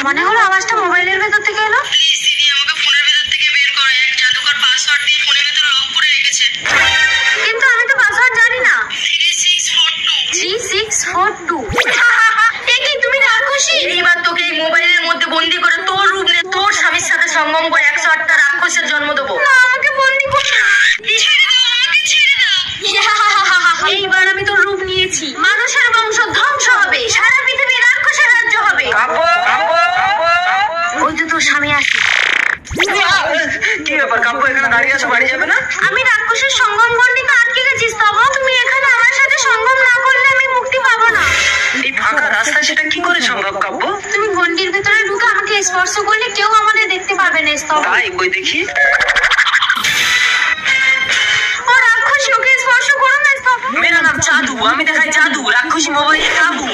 মনে হলো আওয়াজটা মোবাইলের ভেতর থেকে এলো। প্লিজ দিদি, আমাকে ফোনের ভেতর থেকে বের করো। এক জাদুকর পাসওয়ার্ড দিয়ে ফোনের ভেতর লক করে রেখেছে। কিন্তু আমি তো পাসওয়ার্ড জানি না। 3642। 3642। কি তুমি রাক্ষসী? এইবার তোকে এই মোবাইলের মধ্যে বন্দি করে তোর রূপ নিয়ে তোর স্বামীর সাথে সঙ্গম করে 108টা রাক্ষসের জন্ম দেবো। না, আমাকে বন্দি করো না। ছেড়ে দাও, আমাকে ছেড়ে দাও। এইবার আমি তো রূপ নিয়েছি, মানুষের বংশ ধ্বংস হবে, সারা পৃথিবী রাক্ষসের রাজ্য হবে। ওই তো তোর স্বামী আসছে। কি ব্যাপার কাব্য, এখানে দাঁড়িয়ে আছো, বাড়ি যাবে না? আমি রাক্ষসের সঙ্গম গণ্ডিতে আটকে গেছি স্তব। তুমি এখানে আমার সাথে সঙ্গম না করলে আমি মুক্তি পাবো না। এই ফাঁকা রাস্তায় সেটা কি করে সম্ভব কাব্য? তুমি গণ্ডির ভেতরে ঢুকে আমাকে স্পর্শ করলে কেউ আমাদের দেখতে পাবে না স্তব। তাই কই দেখি। ও রাক্ষসী, ওকে স্পর্শ করো না স্তব। মেরা নাম জাদু, আমি দেখাই জাদু, রাক্ষসী মোবাইলে কাবু।